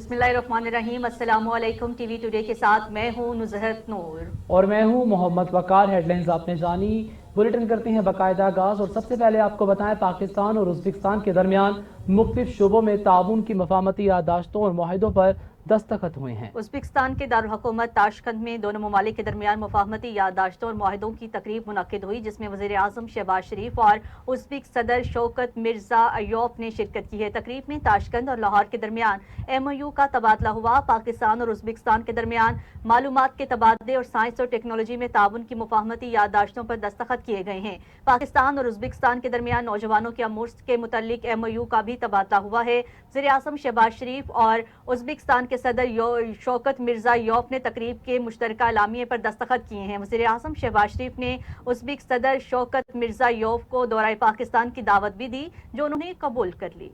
बिस्मिल्लाहिर्रहमानिर्रहीम। अस्सलामुअलैकुम। TV today के साथ मैं हूँ नुज़हत नूर और मैं हूँ मोहम्मद वकार। हेडलाइंस आपने जानी, बुलेटिन करते हैं बाकायदा आगाज। और सबसे पहले आपको बताएं, पाकिस्तान और उज़्बेकिस्तान के दरमियान मुख्तलिफ शोबों में ताउन की मफाहमती याददाश्तों और मुआहिदों पर दस्तखत हुए हैं। उज़्बेकिस्तान के दारुल हुकूमत ताशकंद में दोनों ममालिक के दरमियान मुफाहमती याददाश्तों और मुआहिदों की तकरीब मुनक्किद हुई, जिसमें वज़ीर आज़म शहबाज शरीफ और उज़्बेक सदर शौकत मिर्जा अय्यूब ने शिरकत की है। तकरीब में ताशकंद और लाहौर के दरमियान MOU का तबादला हुआ। पाकिस्तान और उज़्बेकिस्तान के दरमियान मालूमात के तबादले और साइंस और टेक्नोलॉजी में ताउन की मुफाहमती याददाश्तों पर दस्तखत किए गए हैं। पाकिस्तान और उज़्बेकिस्तान के दरमियान नौजवानों के अमूर के मुतल्लिक MOU का भी तबादला हुआ है। वज़ीर आज़म शहबाज शरीफ और उज़्बेकिस्तान के सदर शौकत मिर्जा अय्यूब ने तकरीब के मुश्तरका एलामिये पर दस्तखत किए हैं। वज़ीर आज़म शहबाज शरीफ ने उज़्बेक सदर शौकत मिर्जा अय्यूब को दौरा पाकिस्तान की दावत भी दी, जो उन्होंने कबूल कर ली।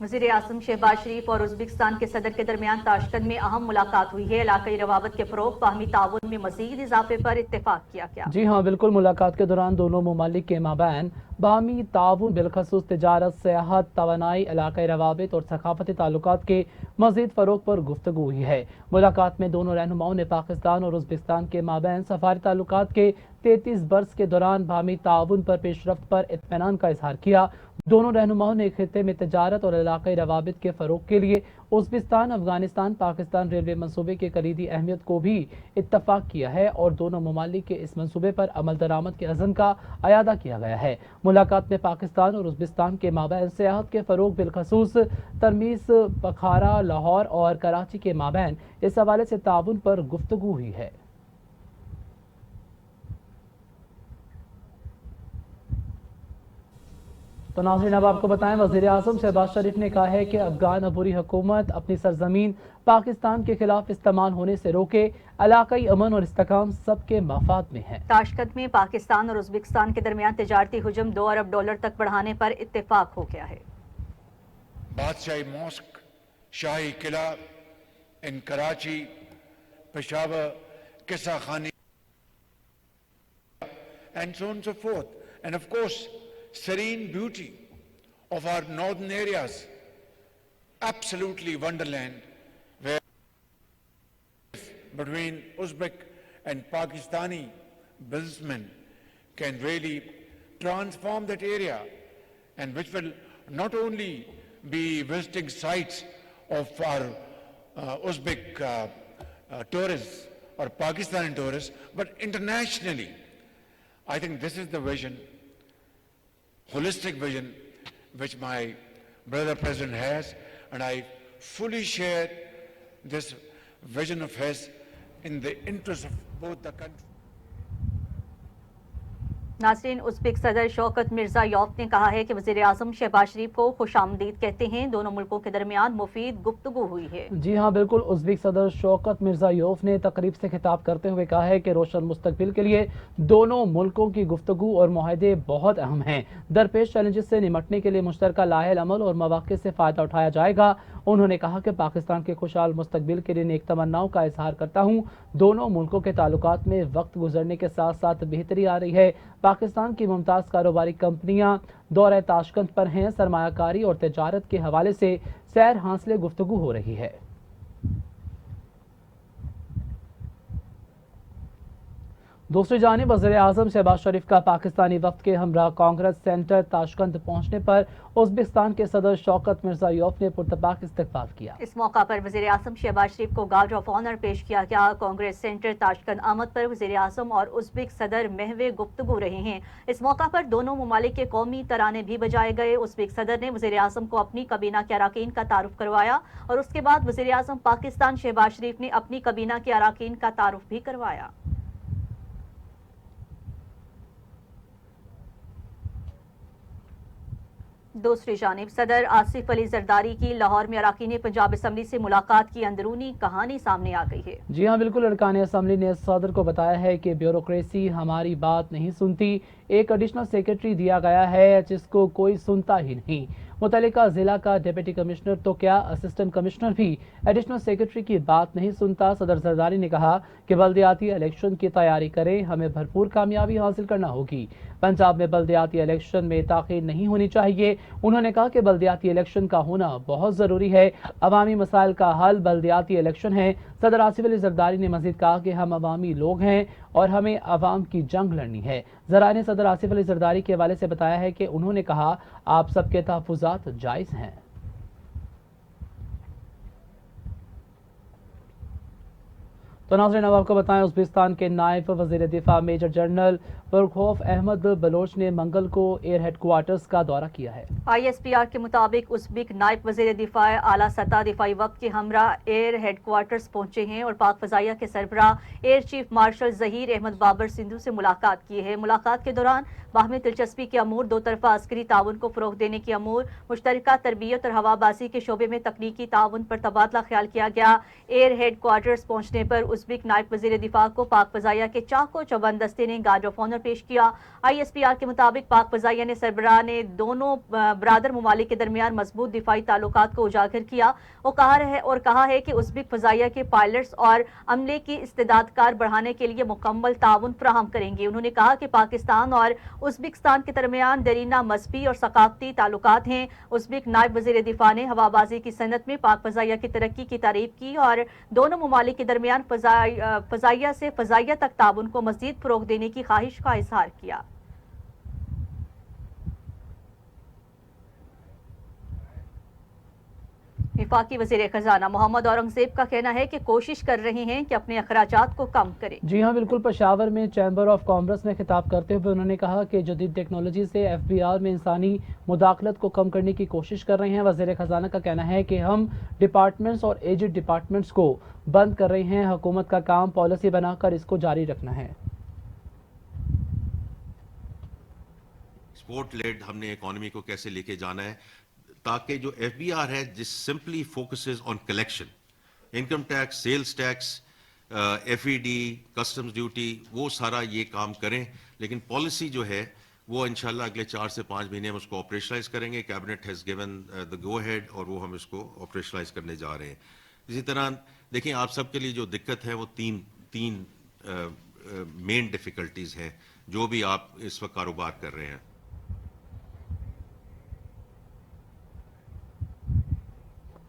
वज़ीर आज़म शहबाज शरीफ और उज़्बेकिस्तान के सदर के दरमियान ताशकंद में अहम मुलाकात हुई है। इलाकाई रवाबत के फ़रोग़, बाहमी ताउन में मज़ीद इजाफे पर इत्तेफाक किया गया। जी हाँ, बिल्कुल। मुलाकात के दौरान दोनों ममालिक के माबैन बाहमी ताउन, बिलखसूस तिजारत, सियाहत, तवानाई, इलाकाई रवाबित और सकाफती ताल्लुकात के मज़ीद फ़रोग़ पर गुफ्तगू हुई है। मुलाकात में दोनों रहनुमाओं ने पाकिस्तान और उज़्बेकिस्तान के माबैन सफारी ताल्लुकात के 33 बरस के दौरान बाहमी ताउन पर पेशरफ्त पर इत्मीनान का इजहार किया। दोनों रहनुमाओं ने खित्ते में तिजारत और इलाकाई रवाबित के फ़रोग़ के लिए उज़्बेकिस्तान अफगानिस्तान पाकिस्तान रेलवे मंसूबे की कलीदी अहमियत को भी इत्तफाक किया है और दोनों ममालिक के इस मंसूबे पर अमल दरामद के अज़म का अयादा किया गया है। मुलाकात में पाकिस्तान और उज़्बेकिस्तान के माबैन सियाहत के फ़रोग़, बिलखसूस तरमीस, पखारा, लाहौर और कराची के माबैन इस हवाले से ताउन पर गुफ्तगू हुई है। तो नाज़रीन, अब आपको बताएं, वज़ीर आज़म शहबाज शरीफ ने कहा है कि अफगान अबूरी हुकूमत अपनी सरजमीन पाकिस्तान के खिलाफ इस्तेमाल होने से रोके। इलाकाई अमन और इस्तेकाम सबके मफाद में है। ताशकंद में पाकिस्तान और उज़्बेकिस्तान के दरमियान तिजारती हुजूम $2 अरब तक बढ़ाने पर इत्तेफाक हो गया है। बादशाही मॉस्क, शाही किला इन कराची, पेशावर, किस्सा खानी and so on and so forth, and of course serene beauty of our northern areas, absolutely wonderland, where between Uzbek and Pakistani businessmen can really transform that area, and which will not only be visiting sites of our Uzbek tourists or Pakistani tourists, but internationally. I think this is the vision, holistic vision, which my brother President has, and I fully share this vision of his in the interest of both the countries. नाज़रीन, Uzbek सदर शौकत मिर्जा अय्यूब ने कहा है कि वज़ीर आज़म शहबाज शरीफ को खुशामदीद कहते हैं। दोनों मुल्कों के दरमियान मुफीद गुफ्तगू हुई है। जी हाँ, बिल्कुल। उज़्बेक सदर शौकत मिर्जा अय्यूब ने तकरीब से खिताब करते हुए कहा है कि रोशन मुस्तकबिल के लिए दोनों मुल्कों की गुफ्तगू और मुआहदे बहुत अहम हैं। दरपेश चैलेंजेस से निमटने के लिए मुश्तरका लाहेल अमल और मौक़े से फ़ायदा उठाया जाएगा। उन्होंने कहा कि पाकिस्तान के खुशहाल मुस्तकबिल के लिए नेक तमन्नाओं का इजहार करता हूँ। दोनों मुल्कों के ताल्लुकात में वक्त गुजरने के साथ साथ बेहतरी आ रही है। पाकिस्तान की मुमताज़ कारोबारी कंपनियां दौरे ताशकंद पर हैं। सरमायाकारी और तिजारत के हवाले से सैर हासिल गुफ्तगू हो रही है। दूसरी जानिब वज़ीर आज़म शहबाज शरीफ का पाकिस्तानी वफ़द के हमरा कांग्रेस सेंटर ताशकंद पहुंचने पर उज़्बेकिस्तान के सदर शौकत मिर्जा अय्यूब ने पुरतपाक इस्तकबाल किया। इस मौका पर वज़ीर आज़म शहबाज शरीफ को गार्ड ऑफ ऑनर पेश किया गया। कांग्रेस सेंटर ताशकंद आमद पर वज़ीर आज़म और उज़्बेक सदर महवे गुफ्तगू रहे हैं। इस मौका पर दोनों ममालिक के कौमी तराने भी बजाए गए। उज़्बेक सदर ने वज़ीर आज़म को अपनी कबीना के अराकीन का तारुफ करवाया और उसके बाद वज़ीर आज़म पाकिस्तान शहबाज शरीफ ने अपनी कबीना के अराकीन का तारुफ भी करवाया। दूसरी जानिब सदर आसिफ अली जरदारी की लाहौर में अरकान पंजाब असम्बली से मुलाकात की अंदरूनी कहानी सामने आ गई है। जी हाँ, बिल्कुल। अरकान असम्बली ने सदर को बताया है कि ब्यूरोक्रेसी हमारी बात नहीं सुनती। एक एडिशनल सेक्रेटरी दिया गया है जिसको कोई सुनता ही नहीं। मुतल्लिका जिला का डिप्टी कमिश्नर तो क्या असिस्टेंट कमिश्नर भी एडिशनल सेक्रेटरी की बात नहीं सुनता। सदर जरदारी ने कहा कि बल्दियाती इलेक्शन की तैयारी करें, हमें भरपूर कामयाबी हासिल करना होगी। पंजाब में बल्दियाती इलेक्शन में ताख़ीर नहीं होनी चाहिए। उन्होंने कहा कि बल्दियाती इलेक्शन का होना बहुत ज़रूरी है। अवामी मसाइल का हल बल्दियाती इलेक्शन है। सदर आसिफ अली जरदारी ने मजीद कहा कि हम अवामी लोग हैं और हमें अवाम की जंग लड़नी है। ज़राए ने सदर आसिफ अली जरदारी के हवाले से बताया है कि उन्होंने कहा आप सबके तहफ़्फ़ुज़ात जायज़ हैं। तो नाज़रीन अब आपको बताएं, उज़्बेकिस्तान के नायब वज़ीर दिफा मेजर जनरल बरखौफ अहमद बलोच ने मंगल को एयर हेडक्वार्टर्स का दौरा किया है। ISPR के मुताबिक उज़्बेक नायब वज़ीर दिफा आला सतह दिफाई वक्त के हमरा एयर हेडक्वार्टर्स पहुंचे हैं और पाक फ़ज़ाइया के सरबराह air chief marshal Zaheer Ahmad Babar Sidhu से मुलाकात की है। मुलाकात के दौरान बाहमी दिलचस्पी के अमूर, दो तरफा अस्करी ताउन को फ़रोग़ देने के अमूर, मुश्तरका तरबियत और हवाबाजी के शोबे में तकनीकी ताउन पर तबादला ख्याल किया गया। एयर हेडक्वार्टर्स पहुंचने पर उज़्बेक नायब वज़ीर दिफा को पाक फ़ज़ाइया के चाको चौबंद दस्ते ने गार्ड ऑफ ऑनर पेश किया। ISPR के मुताबिक पाक फ़ज़ाइया ने सरबराह ने दोनों बरादर ममालिक के दरमियान मजबूत दिफाई ताल्लुकात को उजागर किया और कहा है कि उज़्बेक फ़ज़ाइया के पायलट्स और अमले की इस्तेदादकार बढ़ाने के लिए मुकम्मल ताउन फराहम करेंगे। उन्होंने कहा कि पाकिस्तान और उज़्बेकिस्तान के दरमियान दरीना मजहबी और सकाफती ताल्लुकात हैं। उज़्बेक नायब वज़ीर दिफा ने हवाबाजी की सनत में पाक फ़ज़ाइया की तरक्की की तारीफ की और दोनों ममालिक के दरमियान फ़ज़ाइया से फ़ज़ाइया तक ताउन को मज़ीद फ़रोग़ देने की ख्वाहिश का इज़हार किया। वफाकी वज़ीर ख़ज़ाना मोहम्मद औरंगज़ेब का कहना है कि कोशिश कर रहे हैं कि अपने अखराजात को कम करें। जी हाँ, बिल्कुल। पेशावर में चैम्बर ऑफ कॉमर्स में खिताब करते हुए उन्होंने कहा कि जदीद टेक्नोलॉजी से FBR में इंसानी मुदाखलत को कम करने की कोशिश कर रहे हैं। वज़ीर ख़ज़ाना का कहना है कि हम डिपार्टमेंट्स और एजेड डिपार्टमेंट्स को बंद कर रहे हैं। हुकूमत का काम पॉलिसी बनाकर इसको जारी रखना है। एक्सपोर्ट लेड हमने इकोनॉमी को कैसे लेके जाना है ताकि जो FBR है जिस simply focuses on collection, income tax, sales tax, FED, customs duty, वो सारा ये काम करें। लेकिन पॉलिसी जो है वो इंशाल्लाह अगले 4 से 5 महीने में उसको ऑपरेशनलाइज करेंगे। Cabinet has given the go head और वो हम इसको ऑपरेशनलाइज करने जा रहे हैं। इसी तरह देखिए, आप सबके लिए जो दिक्कत है वो तीन मेन डिफ़िकल्टीज़ हैं जो भी आप इस वक्त कारोबार कर रहे हैं।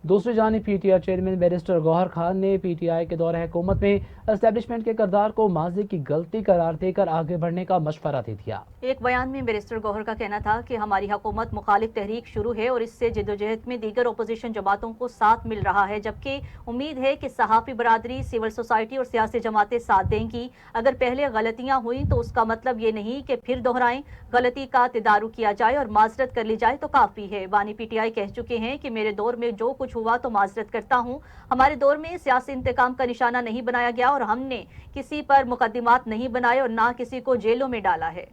दूसरी जानिब PTI chairman barrister Gohar Khan ने PTI के दौरे हुकूमत में एस्टेब्लिशमेंट के किरदार को माजी की गलती करार देकर आगे बढ़ने का मशवरा दे दिया। एक बयान में बैरिस्टर गौहर का कहना था कि हमारी हुकूमत मुखालिफ तहरीक शुरू है और इससे जद्दोजहद में दीगर अपोजिशन जमातों को साथ मिल रहा है, जबकि उम्मीद है कि सहाफ़ी बरादरी, सिविल सोसाइटी और सियासी जमातें साथ देंगी। अगर पहले गलतियाँ हुई तो उसका मतलब ये नहीं कि फिर दोहराएं। गलती का तदारुक किया जाए और माजरत कर ली जाए तो काफ़ी है। बानी PTI कह चुके हैं कि मेरे दौर में जो कुछ हुआ तो माजरत करता हूँ। हमारे दौर में सियासी इंतकाम का निशाना नहीं बनाया गया और हमने किसी पर मुकदमात नहीं बनाए और ना किसी को जेलों में डाला है।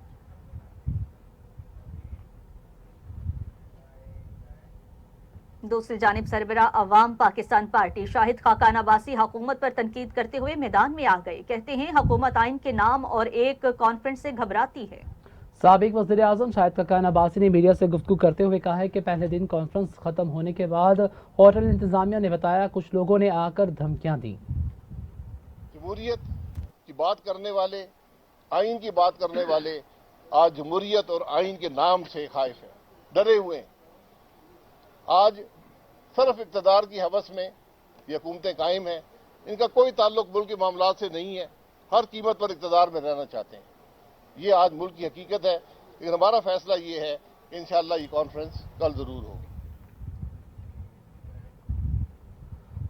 दूसरी जानिब सरबराह अवाम पाकिस्तान पार्टी शाहिद खाकान अब्बासी हुकूमत पर तनकीद करते हुए मैदान में आ गए। कहते हैं हुकूमत आइन के नाम और एक कॉन्फ्रेंस से घबराती है। साबिक वज़ीर आज़म शाहिद खाकान अब्बासी ने मीडिया से गुफ्तगू करते हुए कहा है कि पहले दिन कॉन्फ्रेंस खत्म होने के बाद होटल इंतजामिया ने बताया कुछ लोगों ने आकर धमकियां दी। जमहूरियत की बात करने वाले, आइन की बात करने वाले आज जमहूरियत और आइन के नाम से खाइफ हैं, डरे हुए हैं। आज सिर्फ इक़्तिदार की हवस में ये हुकूमतें कायम हैं। इनका कोई ताल्लुक मुल्क के मामलात से नहीं है। हर कीमत पर इक़्तिदार में रहना चाहते हैं। ये आज मुल्क की हकीकत है। लेकिन हमारा फैसला ये है कि इंशाअल्लाह ये कॉन्फ्रेंस कल जरूर होगी।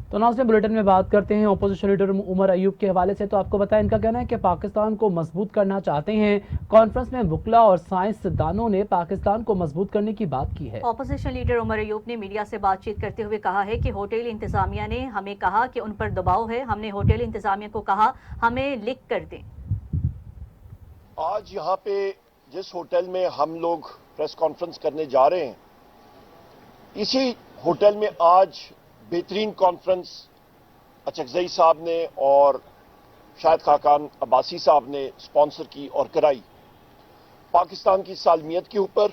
तो नाज़रीन, बुलेटिन में बात करते हैं अपोजिशन लीडर उमर अयूब के हवाले से। तो आपको बताया, इनका कहना है कि पाकिस्तान को मजबूत करना चाहते हैं। कॉन्फ्रेंस में वुकला और साइंसदानों ने पाकिस्तान को मजबूत करने की बात की है। अपोजिशन लीडर उमर अयूब ने मीडिया से बातचीत करते हुए कहा है कि होटल इंतजामिया ने हमें कहा कि उन पर दबाव है। हमने होटल इंतजामिया को कहा हमें लिख कर दें। आज यहाँ पे जिस होटल में हम लोग प्रेस कॉन्फ्रेंस करने जा रहे हैं, इसी होटल में आज बेहतरीन कॉन्फ्रेंस अचकजई साहब ने और शाहिद खाकान अब्बासी साहब ने स्पॉन्सर की और कराई। पाकिस्तान की सालमियत के ऊपर,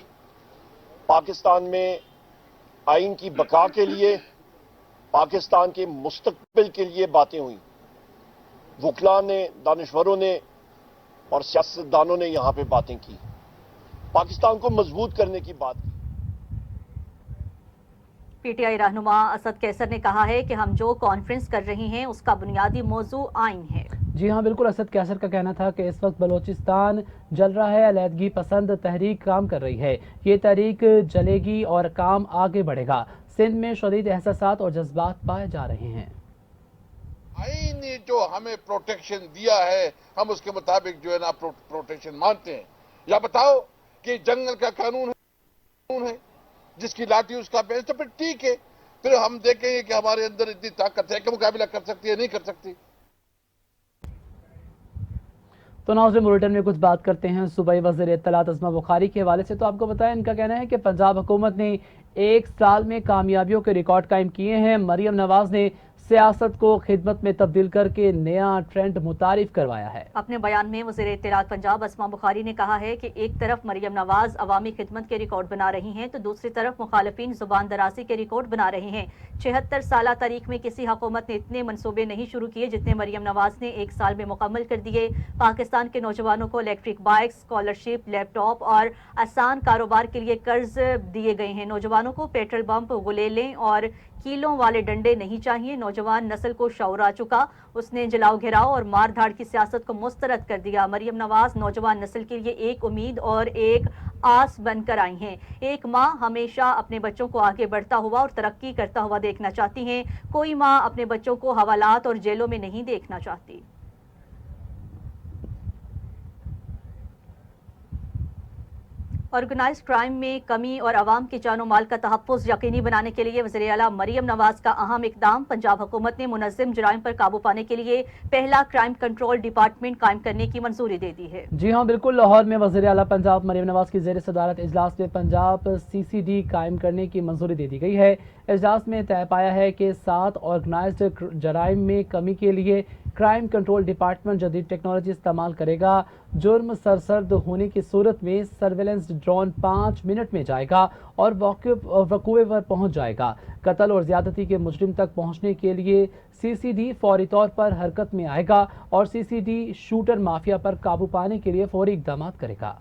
पाकिस्तान में آئین کی بقا کے لیے، پاکستان کے مستقبل کے لیے باتیں ہوئیں. وکلاء نے، دانشوروں نے اور سیاستدانوں نے یہاں پہ باتیں کی، پاکستان کو مضبوط کرنے کی بات کی. پی ٹی آئی رہنما اسد کیسر نے کہا ہے کہ ہم جو کانفرنس کر رہے ہیں اس کا بنیادی موضوع آئین ہے. جی ہاں بالکل، اسد کیسر کا کہنا تھا کہ اس وقت بلوچستان جل رہا ہے، علیحدگی پسند تحریک کام کر رہی ہے، یہ تحریک جلے گی اور کام آگے بڑھے گا. سندھ میں شدید احساسات اور جذبات پائے جا رہے ہیں. آئین نے جو ہمیں پروٹیکشن دیا ہے ہم اس کے مطابق جو ہے نا پروٹیکشن مانتے ہیں. یا بتاؤ کہ جنگل کا قانون ہے جس کی لاٹھی اس کا پیش، تو پھر ٹھیک ہے، پھر ہم دیکھیں گے کہ ہمارے اندر اتنی طاقت ہے کہ مقابلہ کر سکتی ہے نہیں کر سکتی. تو ناظرین بلیٹن میں کچھ بات کرتے ہیں صوبائی وزیر اطلاعات اسما بخاری کے حوالے سے. تو آپ کو بتائیں ان کا کہنا ہے کہ پنجاب حکومت نے ایک سال میں کامیابیوں کے ریکارڈ قائم کیے ہیں. مریم نواز نے سیاست کو خدمت میں تبدیل کر کے نیا ٹرینڈ متعارف کروایا ہے. اپنے بیان میں وزیر اطلاعات پنجاب اسما بخاری نے کہا ہے کہ ایک طرف مریم نواز عوامی خدمت کے ریکارڈ بنا رہی ہیں تو دوسری طرف مخالفین زبان درازی کے ریکارڈ بنا رہے ہیں. 76 سالہ تاریخ میں کسی حکومت نے اتنے منصوبے نہیں شروع کیے جتنے مریم نواز نے ایک سال میں مکمل کر دیے. پاکستان کے نوجوانوں کو الیکٹرک بائک، اسکالرشپ، لیپ ٹاپ اور آسان کاروبار کے لیے قرض دیے گئے ہیں. نوجوانوں کو پیٹرول پمپ، غلیلیں اور کیلوں والے ڈنڈے نہیں چاہیے. نوجوان نسل کو شعور آ چکا، اس نے جلاؤ گھیراؤ اور مار دھاڑ کی سیاست کو مسترد کر دیا. مریم نواز نوجوان نسل کے لیے ایک امید اور ایک آس بن کر آئی ہیں. ایک ماں ہمیشہ اپنے بچوں کو آگے بڑھتا ہوا اور ترقی کرتا ہوا دیکھنا چاہتی ہیں. کوئی ماں اپنے بچوں کو حوالات اور جیلوں میں نہیں دیکھنا چاہتی. آرگنائزڈ کرائم میں کمی اور عوام کی جان و مال کا تحفظ یقینی بنانے کے لیے وزیر اعلیٰ مریم نواز کا اہم اقدام. پنجاب حکومت نے منظم جرائم پر قابو پانے کے لیے پہلا کرائم کنٹرول ڈپارٹمنٹ قائم کرنے کی منظوری دے دی ہے. جی ہاں بالکل، لاہور میں وزیر اعلیٰ پنجاب مریم نواز کی زیر صدارت اجلاس میں پنجاب CCD قائم کرنے کی منظوری دے دی گئی ہے. اجلاس میں طے پایا ہے کہ 7 آرگنائزڈ جرائم میں کمی کے لیے کرائم کنٹرول ڈپارٹمنٹ جدید ٹیکنالوجی استعمال کرے گا. جرم سرسرد ہونے کی صورت میں سرویلنس ڈرون 5 منٹ میں جائے گا اور وقوع پر پہنچ جائے گا. قتل اور زیادتی کے مجرم تک پہنچنے کے لیے CCD فوری طور پر حرکت میں آئے گا اور CCD شوٹر مافیا پر قابو پانے کے لیے فوری اقدامات کرے گا.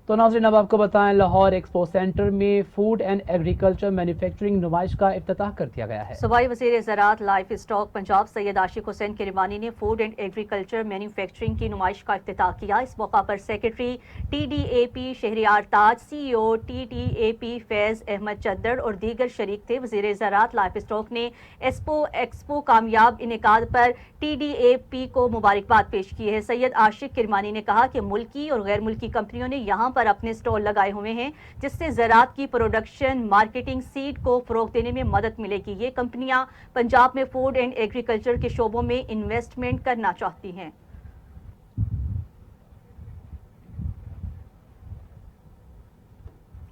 تو ناظرین اب آپ کو بتائیں لاہور ایکسپو سینٹر میں فوڈ اینڈ ایگریکلچر مینوفیکچرنگ نمائش کا افتتاح کر دیا گیا ہے. صوبائی وزیر زراعت لائف اسٹاک پنجاب سید عاشق حسین کرمانی نے فوڈ اینڈ ایگریکلچر مینوفیکچرنگ کی نمائش کا افتتاح کیا. اس موقع پر سیکرٹری TDAP شہریار تاج، CEO TTAP فیض احمد چدر اور دیگر شریک تھے. وزیر زراعت لائف اسٹاک نے ایکسپو کامیاب انعقاد پر TDAP کو مبارکباد پیش کی ہے. سید عاشق کرمانی نے کہا کہ ملکی اور غیر ملکی کمپنیوں نے یہاں پر اپنے سٹال لگائے ہوئے ہیں جس سے زراعت کی پروڈکشن، مارکیٹنگ، سیڈ کو فروغ دینے میں مدد ملے گی. یہ کمپنیاں پنجاب میں فوڈ اینڈ ایگریکلچر کے شعبوں میں انویسٹمنٹ کرنا چاہتی ہیں.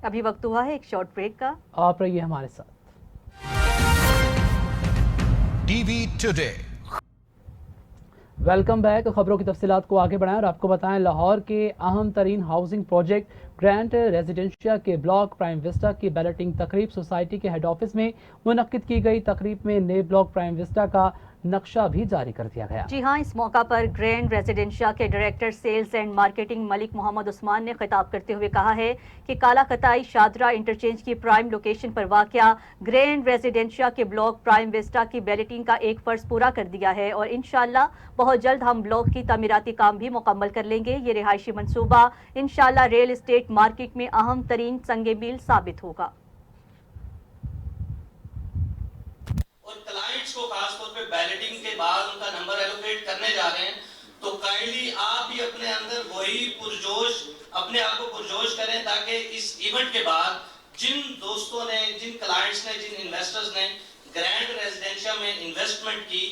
ابھی وقت ہوا ہے ایک شارٹ بریک کا. آپ رہیے ہمارے ساتھ. TV Today. Welcome back. خبروں کی تفصیلات کو آگے بڑھائیں اور آپ کو بتائیں لاہور کے اہم ترین ہاؤسنگ پروجیکٹ گرینڈ ریزیڈنشیا کے بلاک پرائم وسٹا کی بیلٹنگ تقریب سوسائٹی کے ہیڈ آفس میں منعقد کی گئی. تقریب میں نئے بلاک پرائم وسٹا کا نقشہ بھی جاری کر دیا گیا. جی ہاں، اس موقع پر گرینڈ ریزیڈنشیا کے ڈائریکٹر سیلز اینڈ مارکیٹنگ ملک محمد عثمان نے خطاب کرتے ہوئے کہا ہے کہ کالا قطائی شادرہ انٹرچینج کی پرائم لوکیشن پر واقع گرینڈ ریزیڈنشیا کے بلاک پرائم وسٹا کی بیلٹنگ کا ایک فرض پورا کر دیا ہے اور انشاءاللہ بہت جلد ہم بلاک کی تعمیراتی کام بھی مکمل کر لیں گے. یہ رہائشی منصوبہ انشاءاللہ ریل اسٹیٹ مارکیٹ میں اہم ترین سنگ میل ثابت ہوگا. اور کلائنٹس کو خاص طور پہ بیلٹنگ کے بعد ان کا نمبر ایلوکیٹ کرنے جا رہے ہیں تو کائنڈلی آپ بھی اپنے اندر وہی پرجوش اپنے آپ کو پرجوش کریں تاکہ اس ایونٹ کے بعد جن دوستوں نے، جن کلائنٹس نے، جن انویسٹرز نے گرینڈ ریزیڈنشیا میں انویسٹمنٹ کی،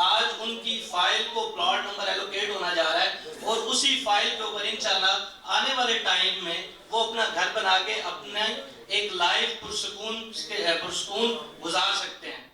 آج ان کی فائل کو پلاٹ نمبر ایلوکیٹ ہونا جا رہا ہے اور اسی فائل کے اوپر انشاءاللہ آنے والے ٹائم میں وہ اپنا گھر بنا کے اپنے ایک لائف پرسکون گزار سکتے ہیں.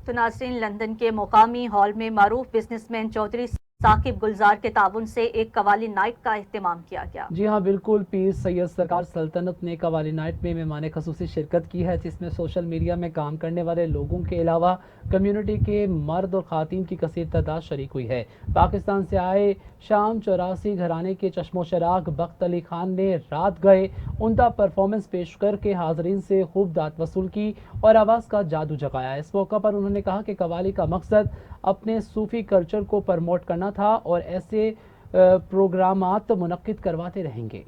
تو ناظرین، لندن کے مقامی ہال میں معروف بزنس مین چودھری साकिब गुलजार के ताउन से एक कवाली नाइट का एहतमाम किया गया। जी हाँ बिल्कुल, पीर सैयद सरकार सल्तनत ने कवाली नाइट में मेहमान खसूसी शिरकत की है, जिसमें सोशल मीडिया में काम करने वाले लोगों के अलावा कम्युनिटी के मर्द और खातन की कसीर तादाद शरीक हुई है। पाकिस्तान से आए शाम 84 घराने के चश्मो चराग बख्त अली खान ने रात गए उमदा परफॉर्मेंस पेश करके हाजरीन से खूब दाद वसूल की और आवाज़ का जादू जगाया। इस मौका पर उन्होंने कहा कि कवाली का मकसद अपने सूफी कल्चर को प्रमोट करना था और ऐसे प्रोग्रामात मुनक्किद करवाते रहेंगे।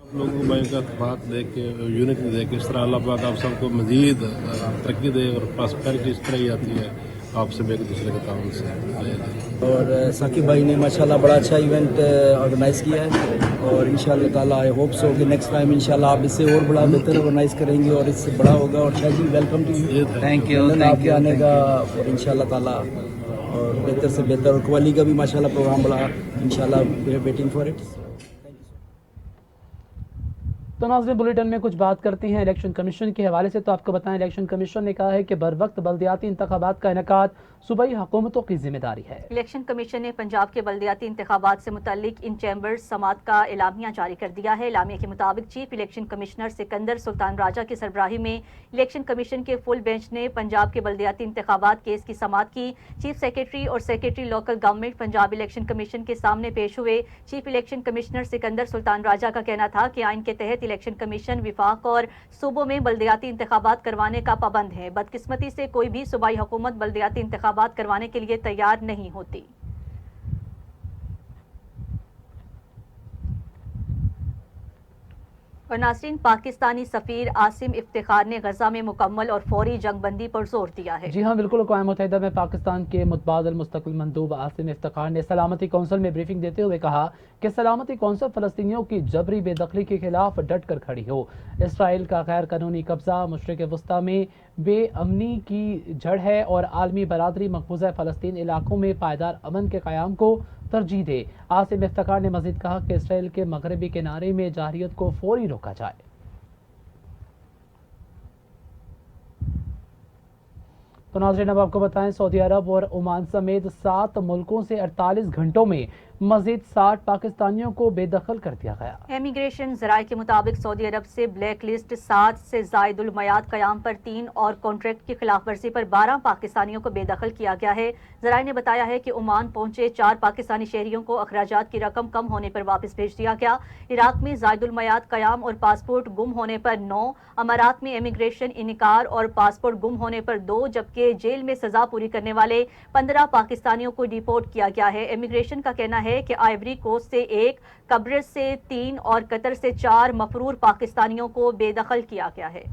आप लोगों को बैंक का बात देख के, यूनिटी देख के, इस तरह अल्लाह पाक आप सबको मजीद तरक्की दे और प्रॉस्पेरिटी इस तरह ही आती है आपसे एक दूसरे के ताउन से। और साकिब भाई ने माशाल्लाह बड़ा अच्छा इवेंट ऑर्गेनाइज किया है और इंशाल्लाह ताला आई होप सो कि नेक्स्ट टाइम इंशाल्लाह आप इससे और बड़ा बेहतर ऑर्गेनाइज करेंगे और इससे बड़ा होगा। और Shah ji welcome to you, thank you आपके आने का और इंशाल्लाह ताला और बेहतर से बेहतर। और कवाली का भी माशाल्लाह प्रोग्राम बड़ा इंशाल्लाह we are waiting for it. तो नाज़रीन बुलेटिन में कुछ बात करते हैं इलेक्शन कमीशन के हवाले से। तो आपको बताएं, इलेक्शन कमीशन ने कहा है कि बर वक्त बल्दियाती इंतखाबात का इनेकाद सूबाई हुकूमतों की जिम्मेदारी है। इलेक्शन कमीशन ने पंजाब के बल्दियाती इंतखाबात से मुतल्लिक इन चैम्बर्स समात का एलामिया जारी कर दिया है। एलामिया के मुताबिक chief election commissioner Sikandar Sultan Raja की सरबराही में इलेक्शन कमीशन के फुल बेंच ने पंजाब के बल्दियाती इंतखाबात केस की समात की। चीफ सेक्रेटरी और secretary local government Punjab election commission के सामने पेश हुए। Chief election commissioner Sikandar Sultan Raja का कहना था कि आइन के तहत इलेक्शन कमीशन विफाक और सूबों में बल्दियाती इंतखाबात करवाने का पाबंद है। बदकिस्मती से कोई भी सूबाई हुकूमत बल्दियाती इंतखाबात करवाने के लिए तैयार नहीं होती। और नाज़रीन, पाकिस्तानी सफीर आसिम इफ्तिखार ने गजा में मुकम्मल और फौरी जंगबंदी पर जोर दिया है। जी हाँ बिल्कुल, अक़वाम मुत्तहिदा में पाकिस्तान के मुतबादल मुस्तक़िल मंदूब आसिम इफ्तिखार ने सलामती कौंसिल में ब्रीफिंग देते हुए कहा कि सलामती कौंसिल फ़लस्तीनियों की जबरी बेदखली के खिलाफ डट कर खड़ी हो। इसराइल का गैर कानूनी कब्जा मशरिक़ वस्ता में बेअमनी की जड़ है और आलमी बरादरी मकबूजा फ़लस्तीन इलाकों में पायदार अमन के क़याम को तरजीह दे। आसिम इफ्तिखार ने मज़ीद कहा कि इसराइल के मगरबी किनारे में जारियत को फौरी रोका जाए। तो नाज़रीन अब आपको बताएं, सऊदी अरब और ओमान समेत 7 मुल्कों से 48 घंटों में मजीद 60 पाकिस्तानियों को बेदखल कर दिया गया। इमिग्रेशन ज़राए के मुताबिक सऊदी अरब से ब्लैक लिस्ट 7 से ज़ायदुल मयाद क़याम पर 3 और कॉन्ट्रैक्ट की खिलाफ वर्जी पर 12 पाकिस्तानियों को बेदखल किया गया है। ज़राए ने बताया है कि ओमान पहुंचे 4 पाकिस्तानी शहरियों को अखराजात की रकम कम होने पर वापस भेज दिया गया। इराक में ज़ायदुल मयाद क़याम और पासपोर्ट गुम होने पर 9, अमारात में इमिग्रेशन इनकार और पासपोर्ट गुम होने पर 2, जबकि जेल में सजा पूरी करने वाले 15 पाकिस्तानियों को डिपोर्ट किया गया है। इमिग्रेशन का कहना है कि आइवरी कोस्ट से 1, कब्रिस से 3 और कतर से 4 मफरूर पाकिस्तानियों को बेदखल किया गया है।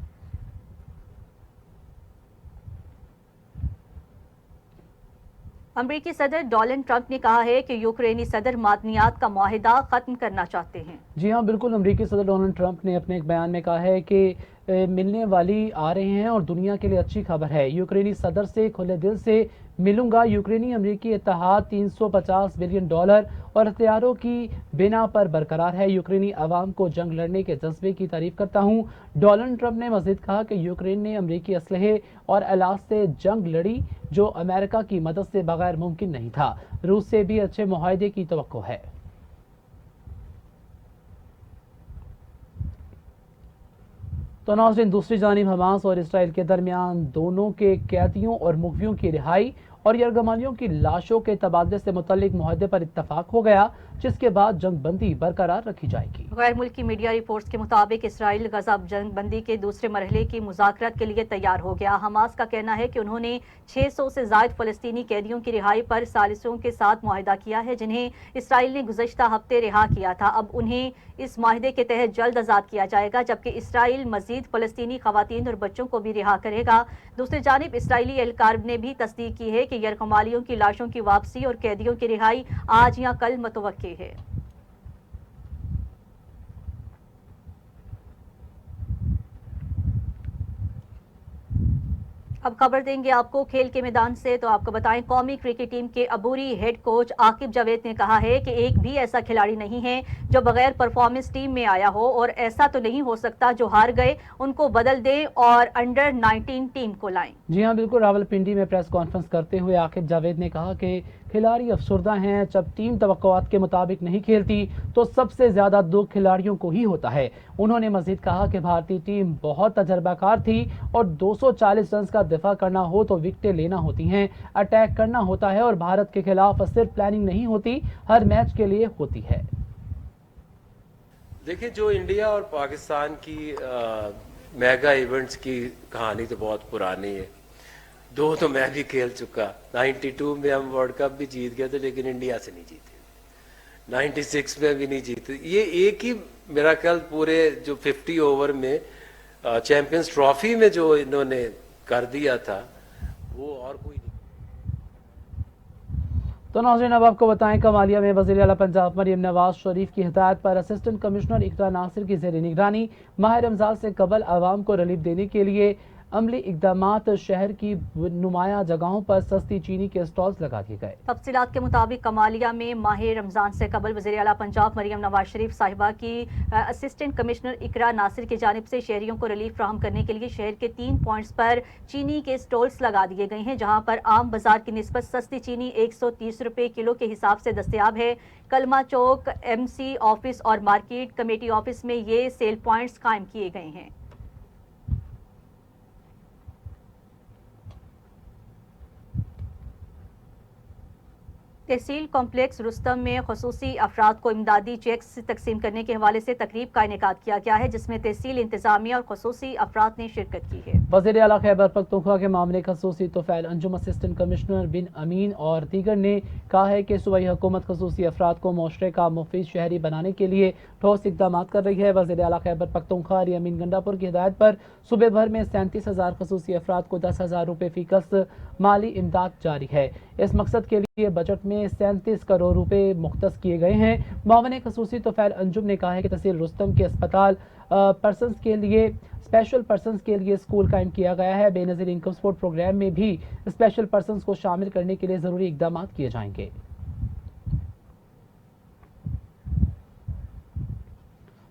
अमरीकी सदर डोनाल्ड ट्रंप ने कहा है कि यूक्रेनी सदर मादनियात का मुआहिदा खत्म करना चाहते हैं। जी हाँ बिल्कुल, अमरीकी सदर डोनाल्ड ट्रंप ने अपने एक बयान में कहा है कि मिलने वाली आ रहे हैं और दुनिया के लिए अच्छी खबर है। यूक्रेनी सदर से खुले दिल से मिलूंगा। यूक्रेनी अमरीकी इत्तेहाद $350 बिलियन और हथियारों की बिना पर बरकरार है। यूक्रेनी अवाम को जंग लड़ने के जज्बे की तारीफ करता हूँ। डोनाल्ड ट्रंप ने मजीद कहा कि यूक्रेन ने अमरीकी असलहे और अलाज से जंग लड़ी जो अमेरिका की मदद से बगैर मुमकिन नहीं था। रूस से भी अच्छे मुआहदे की तवक्को है। तो नाज़रीन, दूसरी जानिब हमास और इसराइल के दरमियान दोनों के कैदियों और मुखबियों की रिहाई और यरगमालियों की लाशों के तबादले से मुतल्लिक मुआहदे पर इत्तफाक हो गया, जिसके बाद जंग बंदी बरकरार रखी जाएगी। गैर मुल्की मीडिया रिपोर्ट्स के मुताबिक इसराइल गजा जंग बंदी के दूसरे मरहले की मुज़ाकरात के लिए तैयार हो गया। हमास का कहना है कि उन्होंने 600 से ज़ायद फ़लस्तीनी कैदियों की रिहाई पर सालिसों के साथ मुआहिदा किया है, जिन्हें इसराइल ने गुज़श्ता हफ्ते रिहा किया था। अब उन्हें इस मुआहिदे के तहत जल्द आज़ाद किया जाएगा, जबकि इसराइल मजीद फ़लस्तीनी ख़वातीन और बच्चों को भी रिहा करेगा। दूसरी जानिब इसराइली एहलकार ने भी तस्दीक की है कि यरगमालियों की लाशों की वापसी और कैदियों की रिहाई आज या कल मुतवक्की है। अब खबर देंगे आपको खेल के मैदान से। तो आपको बताएं, कौमी क्रिकेट टीम के अबूरी हेड कोच आकिब जावेद ने कहा है कि एक भी ऐसा खिलाड़ी नहीं है जो बगैर परफॉर्मेंस टीम में आया हो और ऐसा तो नहीं हो सकता जो हार गए उनको बदल दें और अंडर 19 टीम को लाएं। जी हाँ बिल्कुल, रावलपिंडी में प्रेस कॉन्फ्रेंस करते हुए आकिब जावेद ने कहा कि खिलाड़ी अफसरदा हैं। जब टीम तवक्कुआत के मुताबिक नहीं खेलती तो सबसे ज्यादा दुख खिलाड़ियों को ही होता है। उन्होंने मजीद कहा कि भारतीय टीम बहुत तजर्बाकार थी और 240 रन का दिफा करना हो तो विकेटें लेना होती हैं, अटैक करना होता है और भारत के खिलाफ सिर्फ प्लानिंग नहीं होती, हर मैच के लिए होती है। देखिए, जो इंडिया और पाकिस्तान की मेगा इवेंट्स की कहानी तो बहुत पुरानी है। दो तो मैं भी खेल चुका। 92 में हम वर्ल्ड कप भी जीत गए थे, लेकिन इंडिया से नहीं जीते। 96 में भी नहीं जीते। ये एक ही मेरा ख्याल पूरे जो 50 ओवर में चैंपियंस ट्रॉफी में जो इन्होंने कर दिया था, वो और कोई नहीं। तो नाज़रीन, अब आपको बताएं, कमालिया में वज़ीर आला पंजाब मरियम नवाज शरीफ की हिदायत पर असिस्टेंट कमिश्नर इकरा नासिर की ज़ेर निगरानी माह रमज़ान से कबल आवाम को रिलीफ देने के लिए अमली इक़दामात शहर की नुमाया जगहों पर सस्ती चीनी के स्टॉल्स लगा दिए गए। तफसीलात के मुताबिक कमालिया में माह रमज़ान से कबल वज़ीर आला पंजाब मरियम नवाज शरीफ साहिबा की असिस्टेंट कमिश्नर इकरा नासिर की जानिब से शहरियों को रिलीफ फराहम करने के लिए शहर के 3 पॉइंट्स पर चीनी के स्टॉल्स लगा दिए गए हैं, जहां पर आम बाजार की निस्बत सस्ती चीनी 130 रुपये किलो के हिसाब से दस्तयाब है। कलमा चौक, MC ऑफिस और मार्केट कमेटी ऑफिस में ये सेल पॉइंट्स कायम किए गए हैं। तहसील कॉम्प्लेक्स रुस्तम में खसूसी अफराद को इमदादी चेक्स तकसीम करने के हवाले से तकरीब का इनेकाद किया गया है, जिसमें तहसील इंतजामिया और खसूसी अफराद ने शिरकत की है। वज़ीर आला खैबर पख्तूनख्वा के मामले खसूसी तोफैल अंजुम, असिस्टेंट कमिश्नर बिन अमीन और दीगर ने कहा है कि सूबाई हुकूमत खसूसी अफराद को मुआशरे का मुफीद शहरी बनाने के लिए ठोस इक़दाम कर रही है। वज़ीर आला खैबर पख्तूनख्वा अमीन गंडापुर की हिदायत पर सूबे भर में 37,000 खसूसी अफराद को 10,000 रुपये फीकस माली इमदाद जारी है। इस मकसद के लिए बजट में 37 करोड़ रुपए मुख्तस किए गए हैं। मामले खसूसी तोफैल अंजुम ने कहा है कि तहसील रुस्तम के अस्पताल पर्सन्स के लिए स्पेशल पर्सन्स के लिए स्कूल कायम किया गया है। बेनज़ीर इनकम सपोर्ट प्रोग्राम में भी स्पेशल पर्सन्स को शामिल करने के लिए ज़रूरी इक़दाम किए जाएंगे।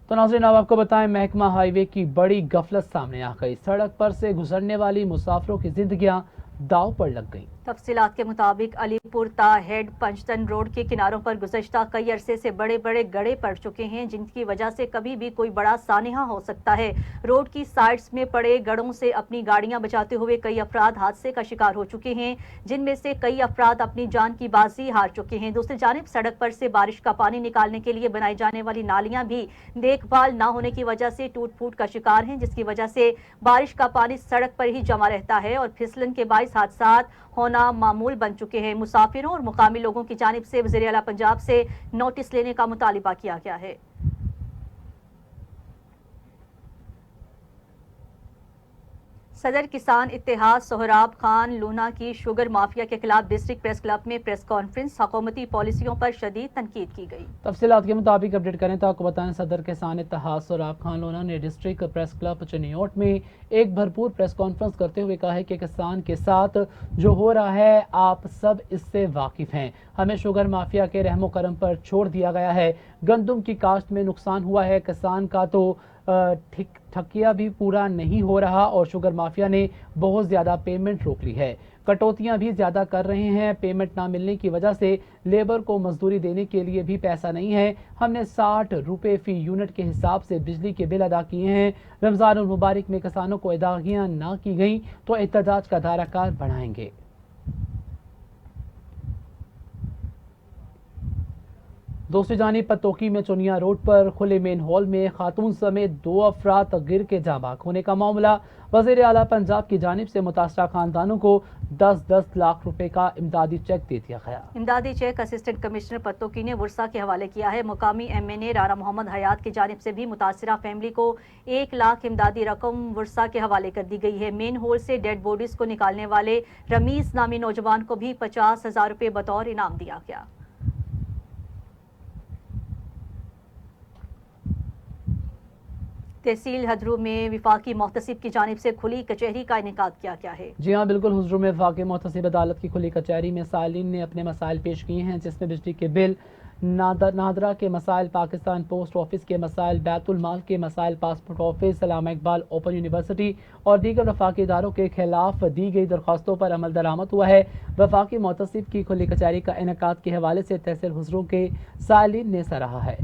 तो नाज़रीन, अब आपको बताएं, महकमा हाईवे की बड़ी गफलत सामने आ गई। सड़क पर से गुजरने वाली मुसाफिरों की जिंदगियां दाव पर लग गई। तफसीलात के मुताबिक अलीपुर ता हेड पंचतन रोड के किनारों पर गुज़श्ता कई अरसे से बड़े बड़े गड्ढे पड़ चुके हैं, जिनकी वजह से कभी भी कोई बड़ा सानिहा हो सकता है। रोड की साइड्स में पड़े गड्ढों से अपनी गाड़ियां बचाते हुए कई अफराद हादसे का शिकार हो चुके हैं, जिनमें से कई अफराद अपनी जान की बाजी हार चुके हैं। दूसरी जानिब सड़क पर से बारिश का पानी निकालने के लिए बनाई जाने वाली नालियां भी देखभाल न होने की वजह से टूट फूट का शिकार हैं, जिसकी वजह से बारिश का पानी सड़क पर ही जमा रहता है और फिसलन के बाइस हादसात होना मामूल बन चुके हैं। मुसाफिरों और मुकामी लोगों की जानिब से वज़ीर आला पंजाब से नोटिस लेने का मुतालिबा किया गया है। सदर किसान इत्तेहाद सोहराब खान लूना की शुगर माफिया के खिलाफ डिस्ट्रिक्ट प्रेस क्लब में प्रेस कॉन्फ्रेंस, हुकूमती पॉलिसियों पर शदीद तनकीद की गई। तफसीलात के मुताबिक अपडेट करें तो आपको बताएं, सदर किसान इत्तेहाद सोहराब खान लूना ने डिस्ट्रिक्ट प्रेस क्लब चनियोट में एक भरपूर प्रेस कॉन्फ्रेंस करते हुए कहा है कि किसान के साथ जो हो रहा है आप सब इससे वाकिफ हैं। हमें शुगर माफिया के रहमो करम पर छोड़ दिया गया है। गंदम की काश्त में नुकसान हुआ है, किसान का तो ठकिया भी पूरा नहीं हो रहा और शुगर माफिया ने बहुत ज़्यादा पेमेंट रोक ली है। कटौतियां भी ज़्यादा कर रहे हैं। पेमेंट ना मिलने की वजह से लेबर को मजदूरी देने के लिए भी पैसा नहीं है। हमने 60 रुपये फी यूनिट के हिसाब से बिजली के बिल अदा किए हैं। रमज़ान मुबारक में किसानों को अदायगियाँ ना की गई तो एहतजाज का दायरा बढ़ाएंगे। दूसरी जानिब पतोकी में चुनिया रोड पर खुले मेन हॉल में खातून समेत 2 अफराद गिर के जाँ बाक होने का मामला। वज़ीर आला पंजाब की जानिब से मुतासरा खानदानों को 10-10 लाख रुपए का इमदादी चेक दे दिया गया। इमदादी चेक असिस्टेंट कमिश्नर पतोकी ने वर्सा के हवाले किया है। मुकामी MNA राना मोहम्मद हयात की जानिब से भी मुतासरा फैमिली को 1 लाख इमदादी रकम वर्सा के हवाले कर दी गई है। मेन होल से डेड बॉडीज को निकालने वाले रमीज नामी नौजवान को भी 50,000 रुपये बतौर इनाम दिया गया। तहसील हदरू में विफाकी मोहतसिब की जानिब से खुली कचहरी का इनेकाद किया गया है। जी हाँ, बिल्कुल। हुजूर में विफाकी मोहतसिब अदालत की खुली कचहरी में सालीन ने अपने मसाइल पेश किए हैं, जिसमें बिजली के बिल, نادرا کے مسائل، پاکستان پوسٹ آفس کے مسائل، بیت المال کے مسائل، پاسپورٹ آفس، علامہ اقبال اوپن یونیورسٹی اور دیگر وفاقی اداروں کے خلاف دی گئی درخواستوں پر عمل درآمد ہوا ہے۔ وفاقی محتسب کی کھلی کچہری کا انعقاد کے حوالے سے تحصیل حضروں کے سائلین نے سراہا ہے۔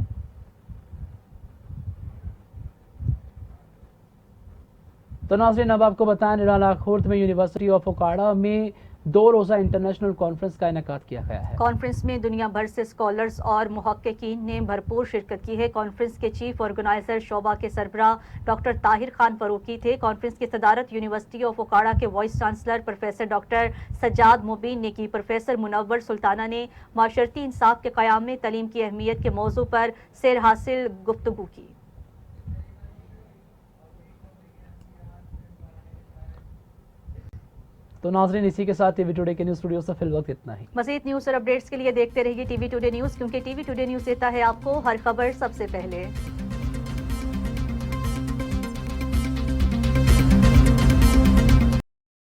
تو ناظرین اب آپ کو بتائیں نرالا خورد میں یونیورسٹی آف اوکاڑا میں 2 روزہ انٹرنیشنل کانفرنس کا انعقاد کیا گیا ہے۔ کانفرنس میں دنیا بھر سے اسکالرز اور محققین نے بھرپور شرکت کی ہے۔ کانفرنس کے چیف آرگنائزر شعبہ کے سربراہ ڈاکٹر طاہر خان فاروقی تھے۔ کانفرنس کی صدارت یونیورسٹی آف اوکاڑا کے vice chancellor professor doctor Sajjad Mubeen نے کی۔ پروفیسر منور سلطانہ نے معاشرتی انصاف کے قیام میں تعلیم کی اہمیت کے موضوع پر سیر حاصل گفتگو کی۔ تو ناظرین اسی کے ساتھ ٹی وی ٹوڈے کے نیوز اسٹوڈیو سے فی الوقت اتنا ہی۔ مزید نیوز اور اپڈیٹس کے لیے دیکھتے رہیے ٹی وی ٹوڈے نیوز، کیونکہ ٹی وی ٹوڈے نیوز دیتا ہے آپ کو ہر خبر سب سے پہلے۔